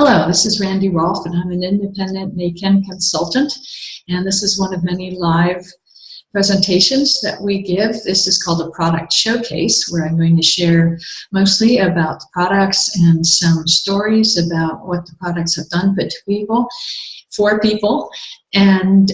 Hello, this is Randy Rolfe, and I'm an independent Nikken consultant, and this is one of many live presentations that we give. This is called a product showcase, where I'm going to share mostly about the products and some stories about what the products have done for people. And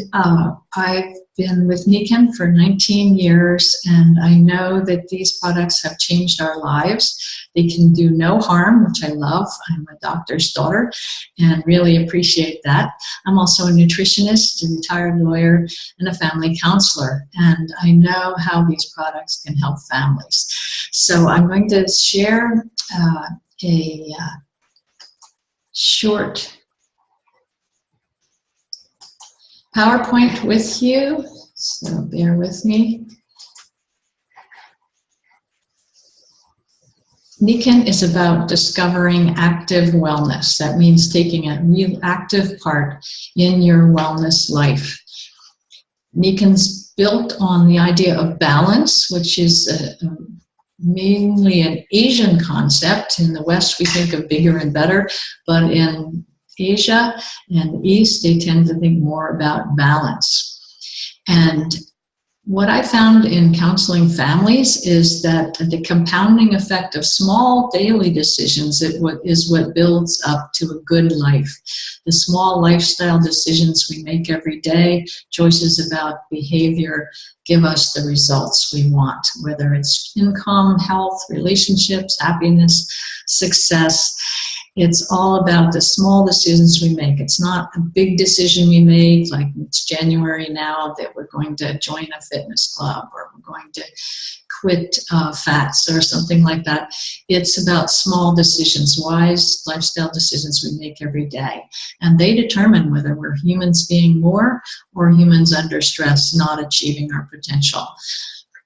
I've been with Nikken for 19 years, and I know that these products have changed our lives. They can do no harm, which I love. I'm a doctor's daughter and really appreciate that. I'm also a nutritionist, a retired lawyer, and a family counselor, and I know how these products can help families. So I'm going to share a short PowerPoint with you, so bear with me. Nikken is about discovering active wellness. That means taking a real active part in your wellness life. Nikken's built on the idea of balance, which is mainly an Asian concept. In the West, we think of bigger and better, but in Asia and East, they tend to think more about balance. And what I found in counseling families is that the compounding effect of small daily decisions is what builds up to a good life. The small lifestyle decisions we make every day, choices about behavior, give us the results we want, whether it's income, health, relationships, happiness, success. It's all about the small decisions we make. It's not a big decision we make, like it's January now that we're going to join a fitness club or we're going to quit fats or something like that. It's about small decisions, wise lifestyle decisions we make every day. And they determine whether we're humans being more or humans under stress, not achieving our potential.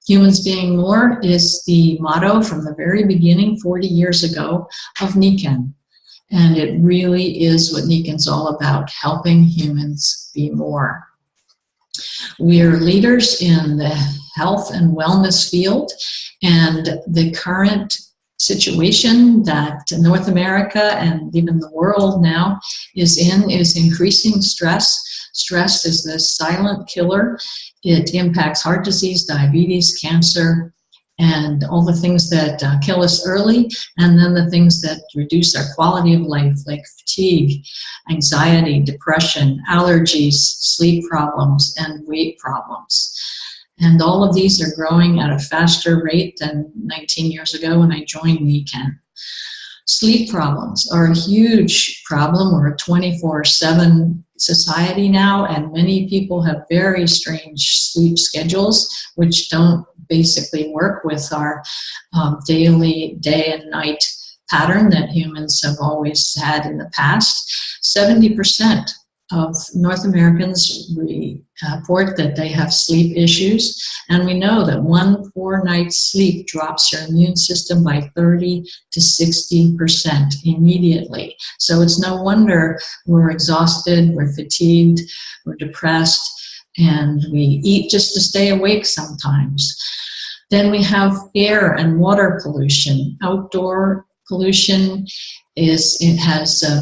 Humans being more is the motto from the very beginning, 40 years ago, of Nikken. And it really is what Nikken's all about, helping humans be more. We are leaders in the health and wellness field, and the current situation that North America and even the world now is increasing stress. Stress is the silent killer. It impacts heart disease, diabetes, cancer, and all the things that kill us early, and then the things that reduce our quality of life, like fatigue, anxiety, depression, allergies, sleep problems, and weight problems. And all of these are growing at a faster rate than 19 years ago when I joined Nikken. Sleep problems are a huge problem. We're a 24/7 society now, and many people have very strange sleep schedules, which don't basically work with our daily day and night pattern that humans have always had in the past. 70% of North Americans report that they have sleep issues, and we know that one poor night's sleep drops your immune system by 30 to 60% immediately. So it's no wonder we're exhausted, we're fatigued, we're depressed, and we eat just to stay awake sometimes. Then we have air and water pollution. Outdoor pollution has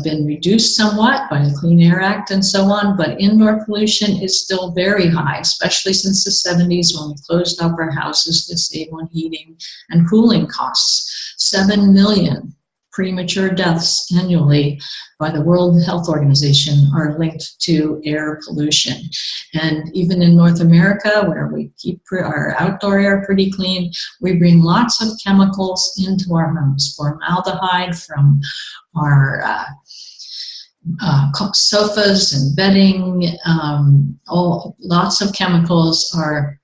been reduced somewhat by the Clean Air Act and so on, but indoor pollution is still very high, especially since the 70s when we closed up our houses to save on heating and cooling costs. 7 million premature deaths annually by the World Health Organization are linked to air pollution. And even in North America, where we keep our outdoor air pretty clean, we bring lots of chemicals into our homes. Formaldehyde from our sofas and bedding, lots of chemicals are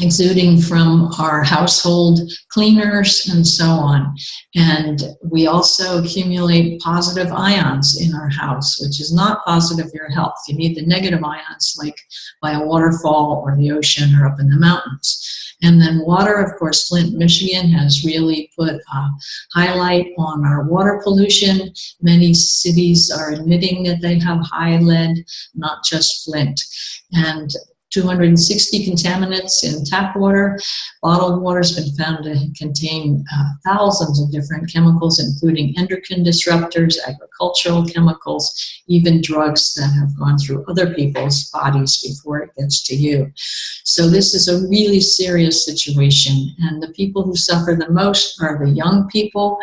exuding from our household cleaners and so on. And we also accumulate positive ions in our house, which is not positive for your health. You need the negative ions, like by a waterfall or the ocean or up in the mountains. And then water, of course, Flint, Michigan has really put a highlight on our water pollution. Many cities are admitting that they have high lead, not just Flint. And 260 contaminants in tap water. Bottled water has been found to contain thousands of different chemicals, including endocrine disruptors, agricultural chemicals, even drugs that have gone through other people's bodies before it gets to you. So this is a really serious situation, and the people who suffer the most are the young people.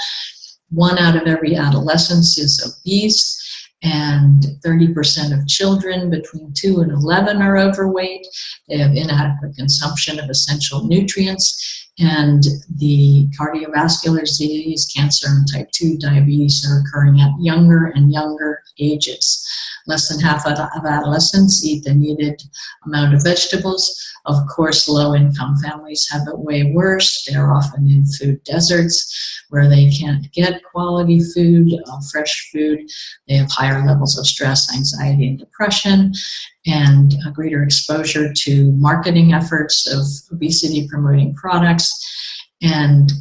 1 out of every adolescent is obese, and 30% of children between 2 and 11 are overweight. They have inadequate consumption of essential nutrients, and the cardiovascular disease, cancer, and type 2 diabetes are occurring at younger and younger ages. Less than half of adolescents eat the needed amount of vegetables. Of course, low-income families have it way worse. They're often in food deserts where they can't get quality food, fresh food. They have higher levels of stress, anxiety, and depression, and a greater exposure to marketing efforts of obesity-promoting products. And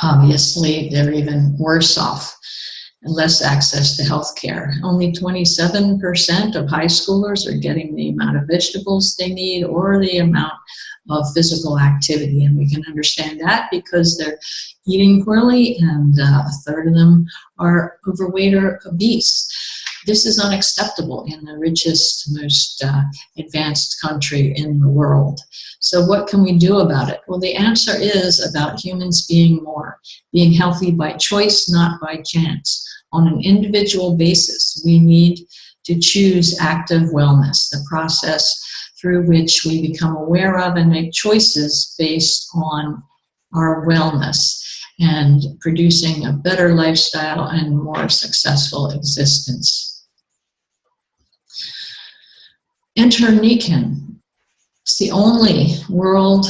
obviously, they're even worse off. Less access to health care. Only 27% of high schoolers are getting the amount of vegetables they need or the amount of physical activity. And we can understand that because they're eating poorly, and a third of them are overweight or obese. This is unacceptable in the richest, most advanced country in the world. So what can we do about it? Well, the answer is about humans being more, being healthy by choice, not by chance. On an individual basis, we need to choose active wellness, the process through which we become aware of and make choices based on our wellness and producing a better lifestyle and more successful existence. Enter Nikken. It's the only world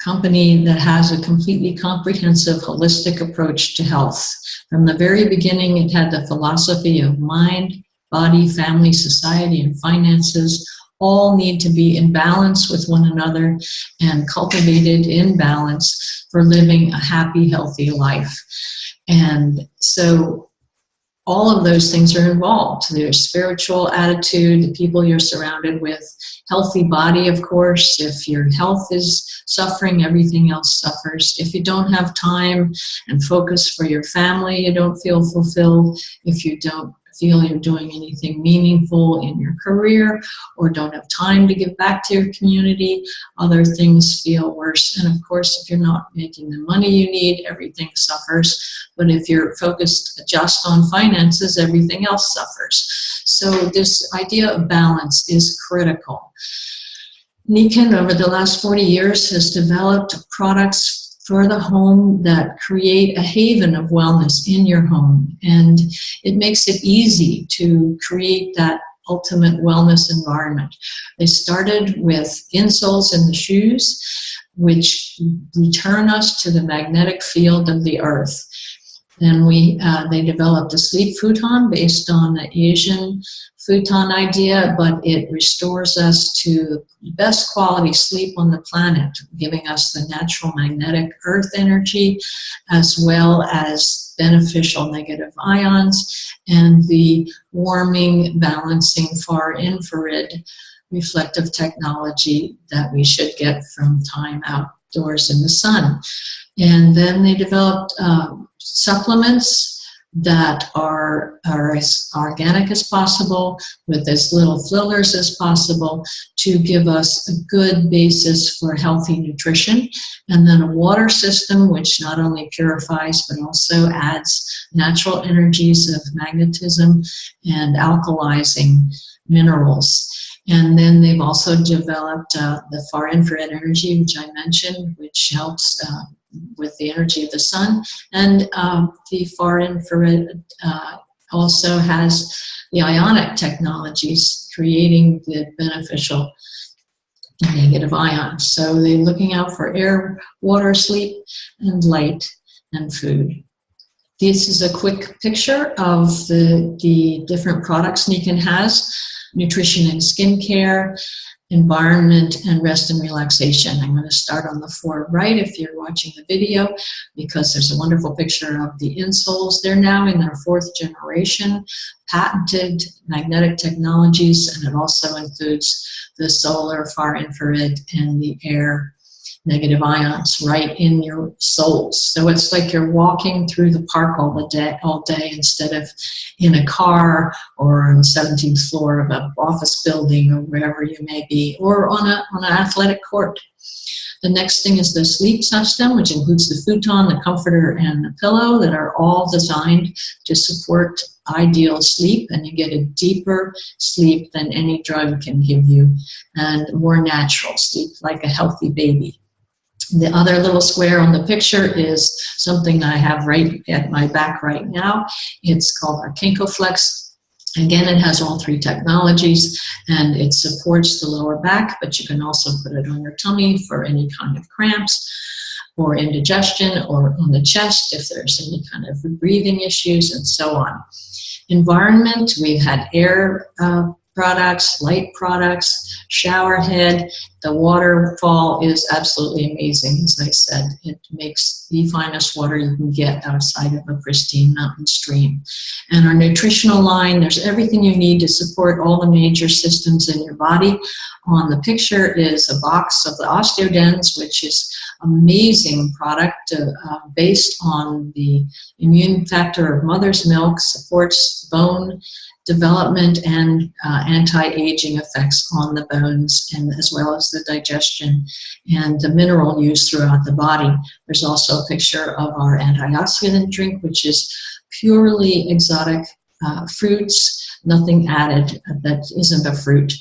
company that has a completely comprehensive, holistic approach to health. From the very beginning, it had the philosophy of mind, body, family, society, and finances all need to be in balance with one another and cultivated in balance for living a happy, healthy life. And so all of those things are involved. There's spiritual attitude, the people you're surrounded with, healthy body, of course. If your health is suffering, everything else suffers. If you don't have time and focus for your family, you don't feel fulfilled. If you don't feel you're doing anything meaningful in your career or don't have time to give back to your community, other things feel worse. And of course, if you're not making the money you need, everything suffers. But if you're focused just on finances, everything else suffers. So this idea of balance is critical. Nikken, over the last 40 years, has developed products for the home that create a haven of wellness in your home. And it makes it easy to create that ultimate wellness environment. They started with insoles in the shoes, which return us to the magnetic field of the earth. Then they developed a sleep futon based on the Asian futon idea, but it restores us to the best quality sleep on the planet, giving us the natural magnetic earth energy, as well as beneficial negative ions, and the warming, balancing far infrared reflective technology that we should get from time outdoors in the sun. And then they developed supplements that are as organic as possible, with as little fillers as possible, to give us a good basis for healthy nutrition. And then a water system which not only purifies but also adds natural energies of magnetism and alkalizing minerals. And then they've also developed the far infrared energy, which I mentioned, which helps with the energy of the sun. And the far infrared also has the ionic technologies, creating the beneficial negative ions. So they're looking out for air, water, sleep, and light, and food. This is a quick picture of the different products Nikken has: nutrition and skincare, environment, and rest and relaxation. I'm going to start on the far right if you're watching the video, because there's a wonderful picture of the insoles. They're now in their 4th generation, patented magnetic technologies, and it also includes the solar, far infrared, and the air negative ions right in your soles. So it's like you're walking through the park all day instead of in a car or on the 17th floor of an office building or wherever you may be, or on an athletic court. The next thing is the sleep system, which includes the futon, the comforter, and the pillow, that are all designed to support ideal sleep, and you get a deeper sleep than any drug can give you, and more natural sleep, like a healthy baby. The other little square on the picture is something I have right at my back right now. It's called our KinkoFlex. Again, it has all 3 technologies, and it supports the lower back, but you can also put it on your tummy for any kind of cramps or indigestion, or on the chest if there's any kind of breathing issues, and so on. Environment, we've had air products, light products, shower head. The waterfall is absolutely amazing. As I said, it makes the finest water you can get outside of a pristine mountain stream. And our nutritional line, there's everything you need to support all the major systems in your body. On the picture is a box of the Osteodens, which is an amazing product based on the immune factor of mother's milk, supports bone development and anti-aging effects on the bones, and as well as the digestion and the mineral use throughout the body. There's also a picture of our antioxidant drink, which is purely exotic fruits, nothing added that isn't a fruit,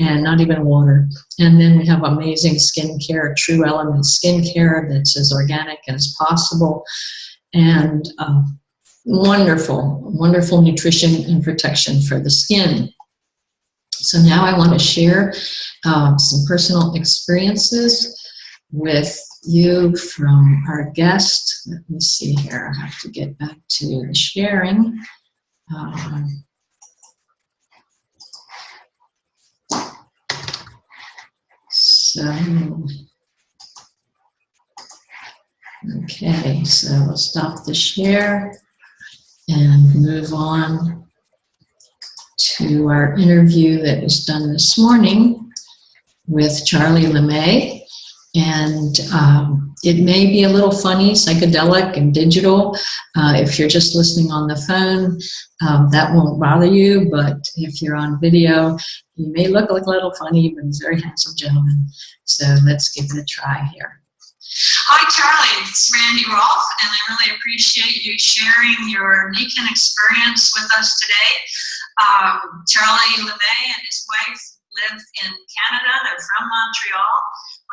and not even water. And then we have amazing skincare, True Element skincare, that's as organic as possible, and wonderful nutrition and protection for the skin. So now I want to share some personal experiences with you from our guest. Let me see here, I have to get back to the sharing. Okay, so we'll stop the share and move on to our interview that was done this morning with Charlie Lemay. And it may be a little funny, psychedelic, and digital. If you're just listening on the phone, that won't bother you, but if you're on video, you may look like a little funny, but he's a very handsome gentleman. So let's give it a try here. Hi, Charlie. It's Randy Rolfe, and I really appreciate you sharing your Nikken experience with us today. Charlie Lemay and his wife live in Canada. They're from Montreal,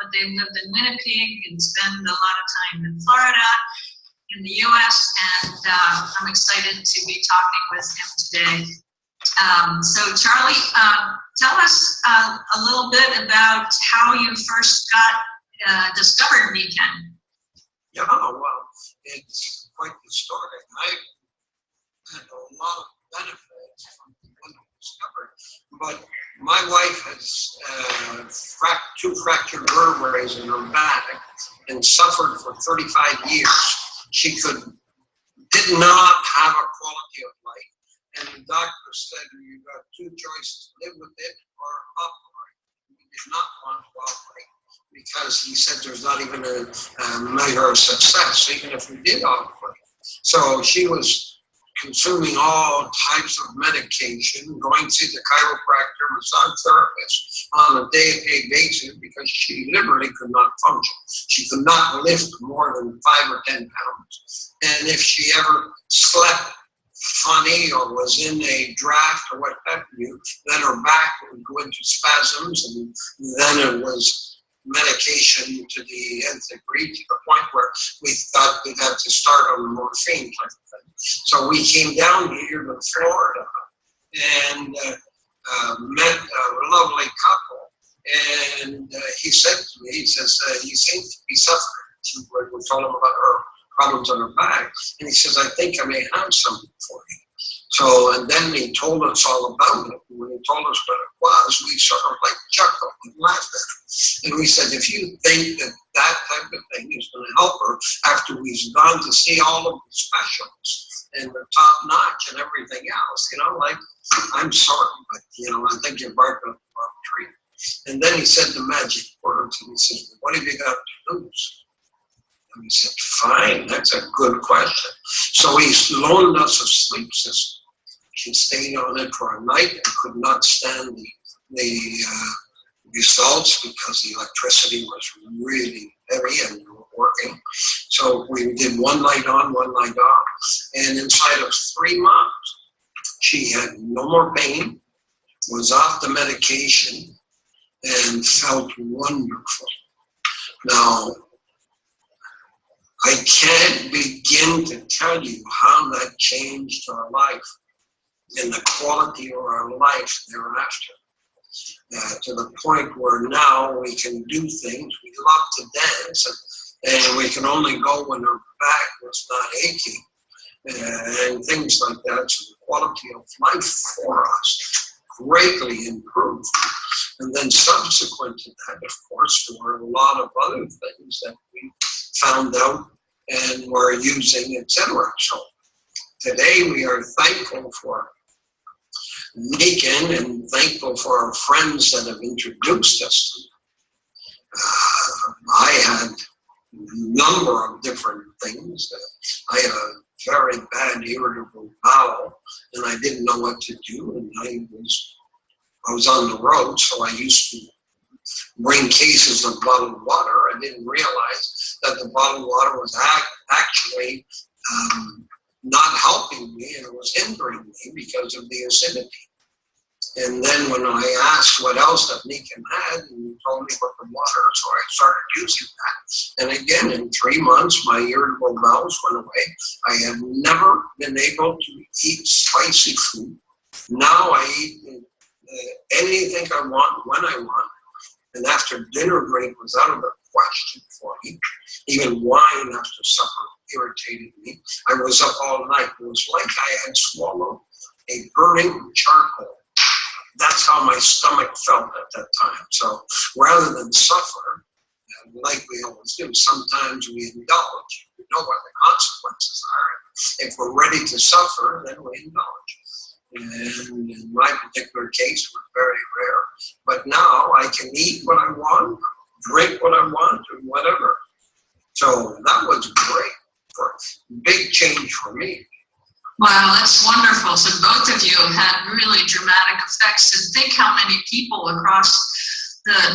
but they've lived in Winnipeg and spend a lot of time in Florida, in the U.S., and I'm excited to be talking with him today. So, Charlie, tell us a little bit about how you first discovered Nikken. Yeah, well, it's quite the story. I had a lot of benefits from when I discovered, but my wife has 2 fractured vertebrae in her back and suffered for 35 years. She did not have a quality of life, and the doctor said, "You've got 2 choices: live with it or operate." We did not want to operate, because he said there's not even a measure of success, even if we did operate. So she was consuming all types of medication, going to the chiropractor, massage therapist on a day-to-day basis, because she literally could not function. She could not lift more than 5 or 10 pounds. And if she ever slept funny or was in a draft or what have you, then her back would go into spasms, and then it was medication to the nth degree, to the point where we thought we'd have to start on morphine type of thing. So we came down here to Florida and met a lovely couple. And he said to me, he says, "You seem to be suffering." We told him about her problems on her back. And he says, I think I may have something for you. So, and then he told us all about it. And when he told us what it was, we sort of like chuckled and laughed at him. And we said, if you think that that type of thing is going to help her after we've gone to see all of the specialists and the top notch and everything else, you know, like, I'm sorry, but, you know, I think you're barking up the wrong tree. And then he said the magic words, and he said, well, what have you got to lose? And we said, fine, that's a good question. So he loaned us a sleep system. She stayed on it for a night and could not stand the results because the electricity was really heavy and working. So we did one night on, one night off. And inside of 3 months, she had no more pain, was off the medication, and felt wonderful. Now, I can't begin to tell you how that changed our life and the quality of our life thereafter. To the point where now we can do things. We love to dance, and we can only go when our back was not aching, and things like that. So the quality of life for us greatly improved. And then subsequent to that, of course, there were a lot of other things that we found out and were using, etc. So today we are thankful for Nikken and thankful for our friends that have introduced us to it. I had a number of different things. I had a very bad irritable bowel, and I didn't know what to do, and I was on the road, so I used to bring cases of bottled water. I didn't realize that the bottled water was actually not helping me, and it was hindering me because of the acidity. And then when I asked what else that Nikken had, and he told me about the water, so I started using that. And again, in 3 months, my irritable bowels went away. I have never been able to eat spicy food. Now I eat anything I want, when I want. And after dinner break was out of the question for me. Even wine after supper irritated me. I was up all night. It was like I had swallowed a burning charcoal. That's how my stomach felt at that time. So rather than suffer, like we always do, sometimes we indulge. We know what the consequences are. If we're ready to suffer, then we indulge. And in my particular case, it was very rare. But now I can eat what I want, drink what I want, and whatever. So that was great. For big change for me. Wow, that's wonderful. So both of you have had really dramatic effects. And think how many people across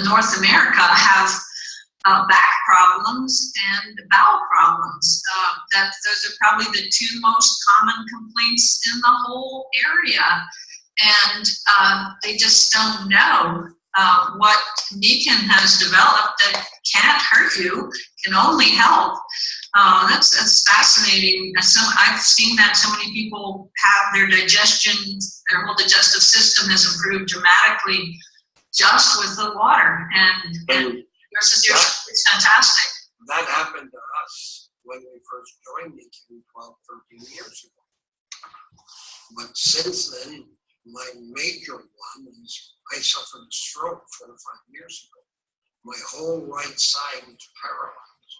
North America have back problems and bowel problems. Those are probably the 2 most common complaints in the whole area. And they just don't know what Nikken has developed that can't hurt you, can only help. That's fascinating. I've seen that so many people have their digestion, their whole digestive system has improved dramatically just with the water. And yours is it's fantastic. That happened to us when we first joined Nikken 12, 13 years ago. But since then, my major one is I suffered a stroke 4 or 5 years ago. My whole right side was paralyzed.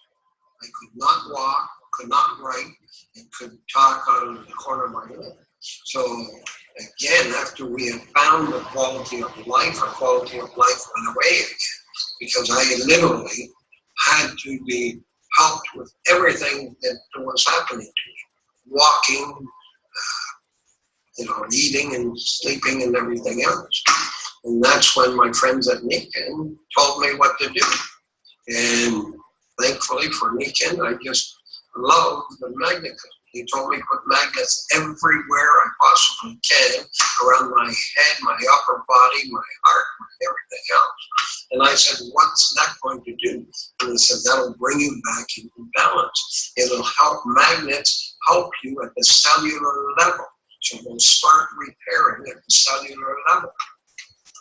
I could not walk, could not write, and could talk out of the corner of my lip. So again, after we had found the quality of life, our quality of life went away again because I literally had to be helped with everything that was happening to me. Walking, eating and sleeping and everything else. And that's when my friends at Nikken told me what to do. And thankfully for Nikken, I just love the magnet. He told me to put magnets everywhere I possibly can, around my head, my upper body, my heart, everything else. And I said, what's that going to do? And he said, that'll bring you back into balance. It'll help magnets help you at the cellular level. So we'll start repairing at the cellular level.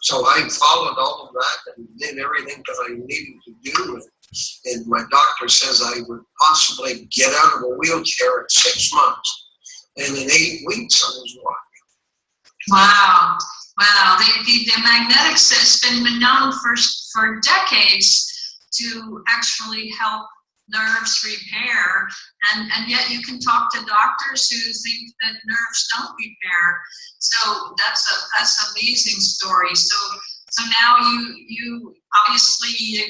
So I followed all of that and did everything that I needed to do. And my doctor says I would possibly get out of a wheelchair at 6 months. And in 8 weeks, I was walking. Wow. Wow. The magnetics has been known for decades to actually help nerves repair, and yet you can talk to doctors who think that nerves don't repair. So that's an amazing story. So now you obviously you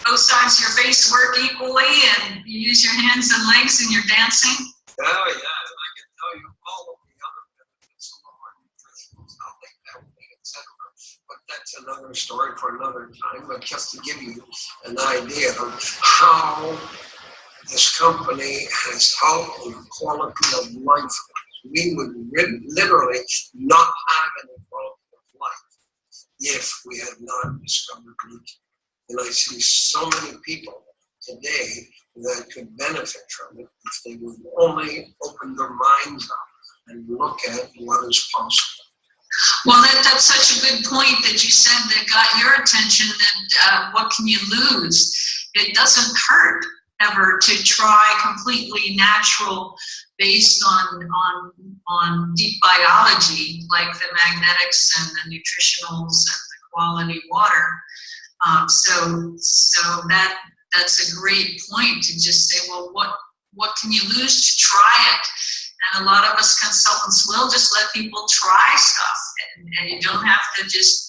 both sides of your face work equally, and you use your hands and legs, and you're dancing. Oh yeah, and I can tell you all of the other benefits of our nutritionals, how they help me, etc. But that's another story for another time. But just to give you an idea of how this company has helped the quality of life, we would literally not have any quality of life if we had not discovered Nikken. And I see so many people today that could benefit from it if they would only open their minds up and look at what is possible. Well, that's such a good point that you said that got your attention, that what can you lose? It doesn't hurt ever to try completely natural based on deep biology, like the magnetics and the nutritionals and the quality water. So that's a great point to just say, well, what can you lose to try it? And a lot of us consultants will just let people try stuff, and you don't have to just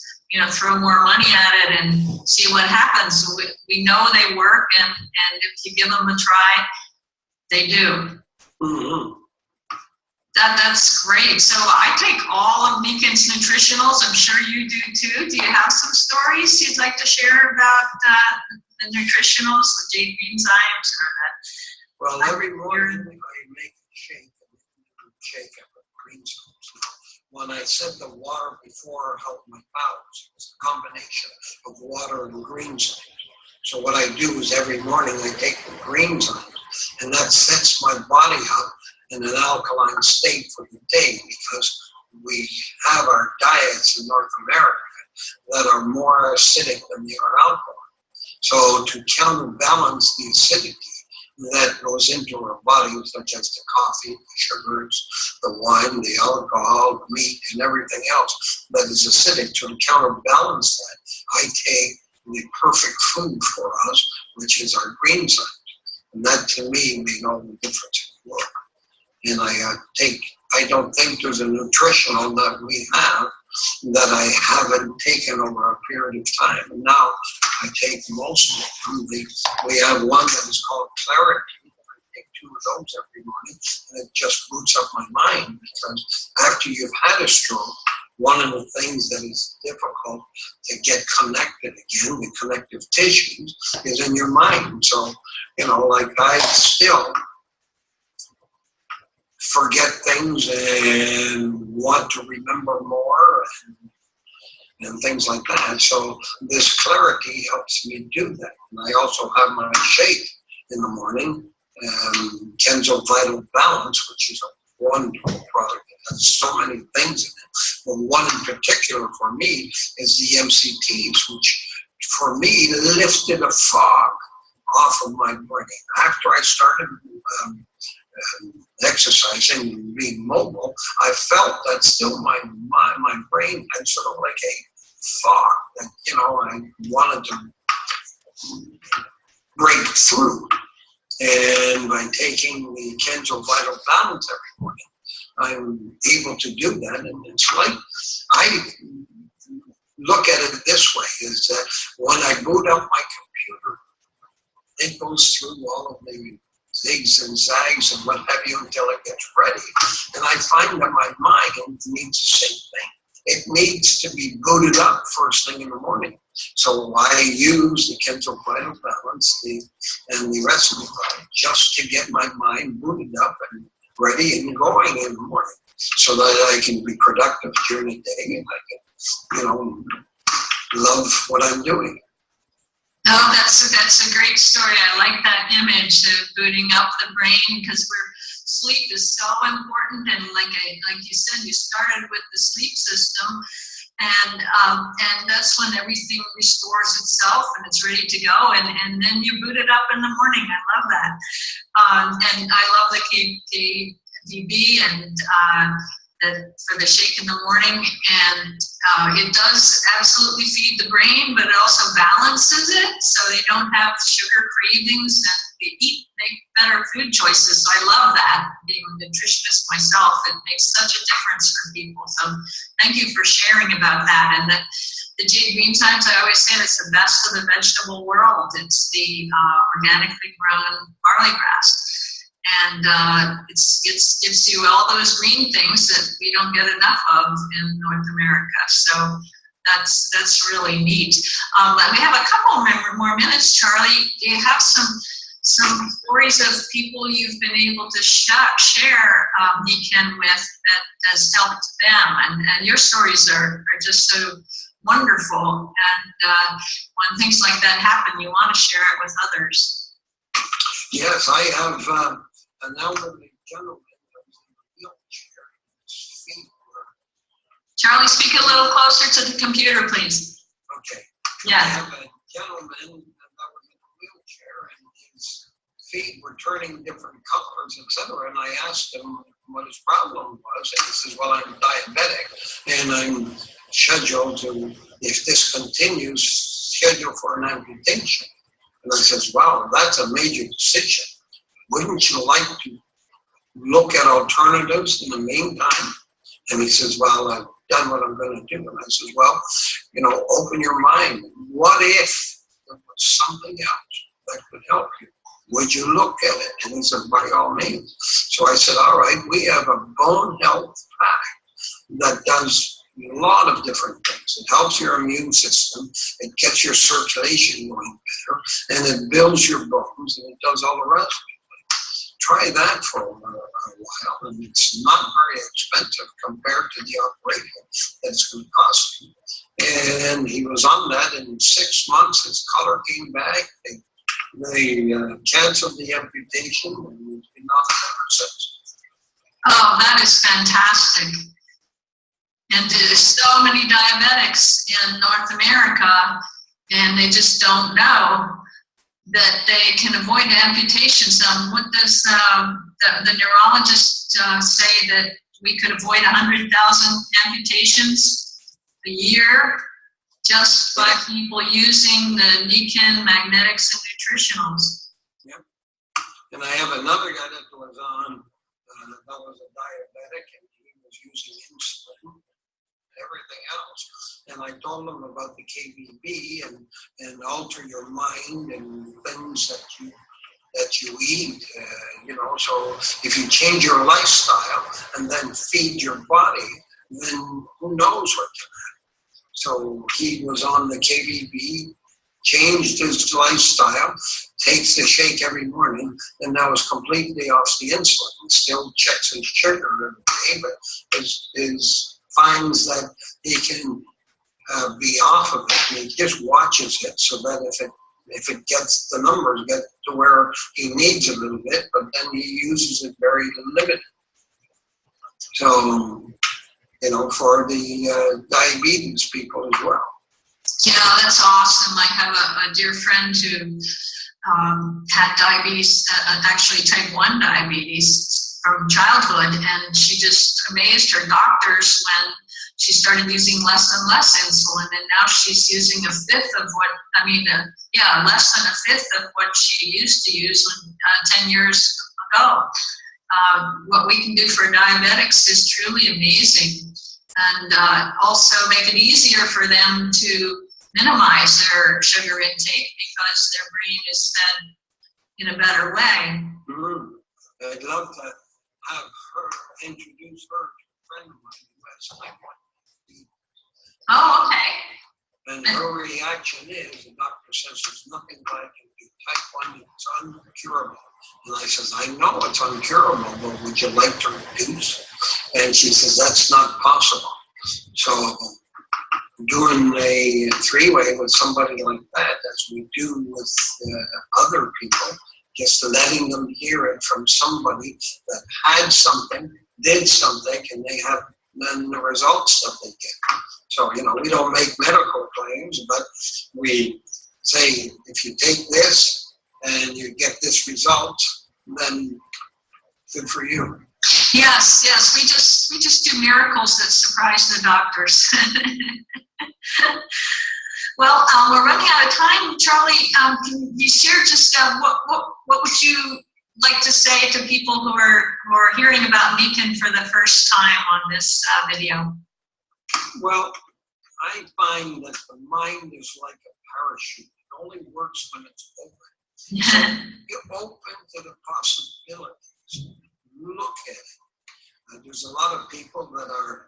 throw more money at it and see what happens. We know they work, and if you give them a try, they do. Mm-hmm. That's great. So I take all of Nikken's nutritionals. I'm sure you do too. Do you have some stories you'd like to share about the nutritionals, the jade enzymes, or that? Well, every morning I make a shake, up with green zones. When I said the water before helped my bowels, it's a combination of water and green zones. So what I do is every morning I take the green zones, and that sets my body up in an alkaline state for the day, because we have our diets in North America that are more acidic than they are alkaline. So to counterbalance the acidity that goes into our body, such as the coffee, the sugars, the wine, the alcohol, the meat, and everything else that is acidic, to counterbalance that, I take the perfect food for us, which is our green side. And that to me made all the difference in the world. And I don't think there's a nutritional that we have that I haven't taken over a period of time. And now I take most of them. We have one that is called Clarity. I take 2 of those every morning, and it just boots up my mind, because after you've had a stroke, one of the things that is difficult to get connected again, the connective tissues, is in your mind. So, like I still forget things and want to remember more and things like that. So this Clarity helps me do that. And I also have my shake in the morning, Kenzo Vital Balance, which is a wonderful product that has so many things in it. But one in particular for me is the MCTs, which for me lifted a fog off of my brain. After I started exercising and being mobile, I felt that still my brain had sort of like a fog that, I wanted to break through. And by taking the Kenzo Vital Balance every morning, I'm able to do that. And it's like, I look at it this way, is that when I boot up my computer, it goes through all of the zigs and zags and what have you until it gets ready. And I find that my mind needs the same thing. It needs to be booted up first thing in the morning. So I use the Kenzo Vital Balance and the rest of the product just to get my mind booted up and ready and going in the morning, so that I can be productive during the day and I can, love what I'm doing. Oh, that's a great story. I like that image of booting up the brain, because sleep is so important. And like you said, you started with the sleep system, and that's when everything restores itself and it's ready to go, and then you boot it up in the morning. I love that. And I love the KVB and for the shake in the morning, and it does absolutely feed the brain, but it also balances it so they don't have sugar cravings and they make better food choices. So I love that. Being a nutritionist myself, it makes such a difference for people. So thank you for sharing about that. And the jade green times, I always say it's the best of the vegetable world. It's the organically grown barley grass. And it gives you all those green things that we don't get enough of in North America. So that's really neat. We have a couple more minutes, Charlie. Do you have some stories of people you've been able to share Nikken with that has helped them? And your stories are just so wonderful. And when things like that happen, you want to share it with others. Yes, I have an elderly gentleman that was in a wheelchair. His feet were... Charlie, speak a little closer to the computer, please. Okay. Yeah. I have a gentleman that was in a wheelchair, and his feet were turning different colors, etc. And I asked him what his problem was, and he says, "Well, I'm diabetic, and I'm scheduled to, if this continues, schedule for an amputation." And I says, "Wow, that's a major decision. Wouldn't you like to look at alternatives in the meantime?" And he says, "Well, I've done what I'm going to do." And I says, "Well, open your mind. What if there was something else that could help you? Would you look at it?" And he said, "By all means." So I said, "All right, we have a bone health pack that does a lot of different things. It helps your immune system, it gets your circulation going better, and it builds your bones, and it does all the rest. Try that for a while, and it's not very expensive compared to the operation that's going to cost you." And he was on that. In 6 months, his color came back. They canceled the amputation, and he's been on it ever since. Oh, that is fantastic. And there's so many diabetics in North America, and they just don't know that they can avoid amputations. What does the neurologist say, that we could avoid 100,000 amputations a year just by people using the Nikken magnetics and nutritionals? Yep. And I have another guy that was on, that was a diabetic, and he was using insulin, everything else. And I told him about the KVB and alter your mind and things that you eat, so if you change your lifestyle and then feed your body, then who knows what can happen. So he was on the KVB, changed his lifestyle, takes the shake every morning, and now is completely off the insulin. Still checks his sugar every day, but finds that he can be off of it, and he just watches it so that if it gets, the numbers get to where he needs a little bit, but then he uses it very limited. So, for the diabetes people as well. Yeah, that's awesome. I have a dear friend who had diabetes, actually type 1 diabetes from childhood, and she just amazed her doctors when she started using less and less insulin, and now she's using less than a fifth of what she used to use 10 years ago. What we can do for diabetics is truly amazing, and also make it easier for them to minimize their sugar intake because their brain is fed in a better way. Mm-hmm. I'd love to have her introduce her to a friend of mine who has type 1. Oh, okay. And her reaction is, the doctor says there's nothing that I can do. Type 1 is uncurable. And I says, "I know it's uncurable, but would you like to reduce?" And she says, "That's not possible." So doing a 3-way with somebody like that, as we do with other people, just letting them hear it from somebody that had something, did something, and they have than the results that they get. So, you know, we don't make medical claims, but we say, if you take this and you get this result, then good for you. Yes, yes, we just do miracles that surprise the doctors. Well, we're running out of time. Charlie, can you share just what would you like to say to people who are hearing about Nikken for the first time on this video? Well, I find that the mind is like a parachute. It only works when it's open. So you're open to the possibilities. Look at it. There's a lot of people that are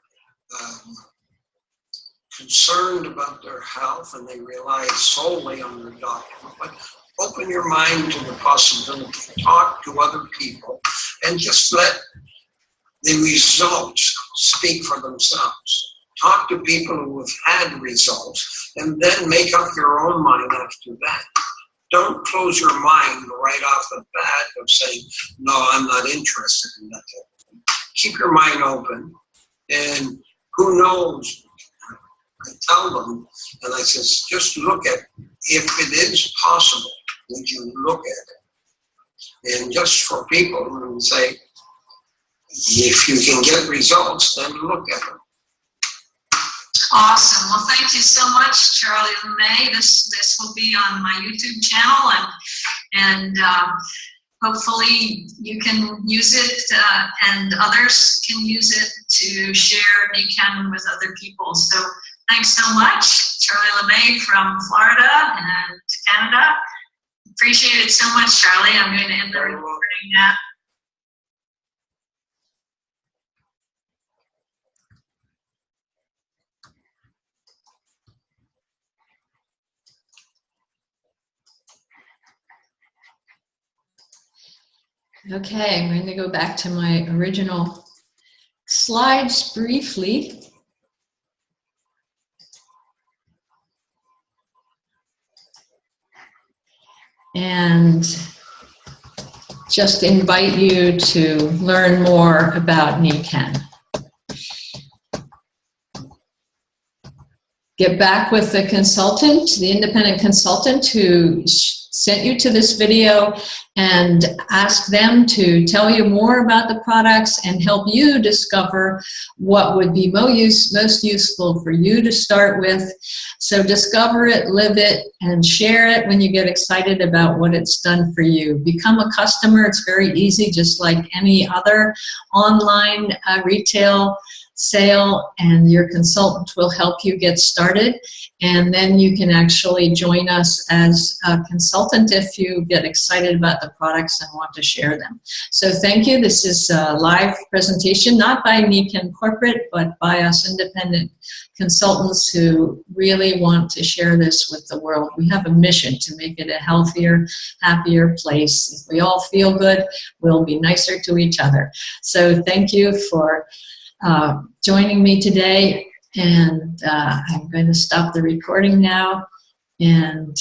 concerned about their health and they rely solely on their doctor. But open your mind to the possibility. Talk to other people and just let the results speak for themselves. Talk to people who have had results and then make up your own mind after that. Don't close your mind right off the bat of saying, no, I'm not interested in that. Keep your mind open, and who knows? I tell them, and I says, just look at, if it is possible, would you look at it? And just for people, and say, if you can get results, then look at them. Awesome. Well, thank you so much, Charlie Lemay. This will be on my YouTube channel, and hopefully you can use it, and others can use it to share Nikken with other people. So thanks so much, Charlie Lemay from Florida and Canada. Appreciate it so much, Charlie. I'm going to end the recording now. Okay, I'm going to go back to my original slides briefly. And just invite you to learn more about Nikken. Get back with the consultant, the independent consultant who sent you to this video, and ask them to tell you more about the products and help you discover what would be most useful for you to start with. So discover it, live it, and share it when you get excited about what it's done for you. Become a customer. It's very easy, just like any other online retail sale, and your consultant will help you get started, and then you can actually join us as a consultant if you get excited about the products and want to share them. So thank you. This is a live presentation, not by Nikken Corporate, but by us independent consultants who really want to share this with the world. We have a mission to make it a healthier, happier place. If we all feel good, we'll be nicer to each other. So thank you for joining me today, and I'm going to stop the recording now, and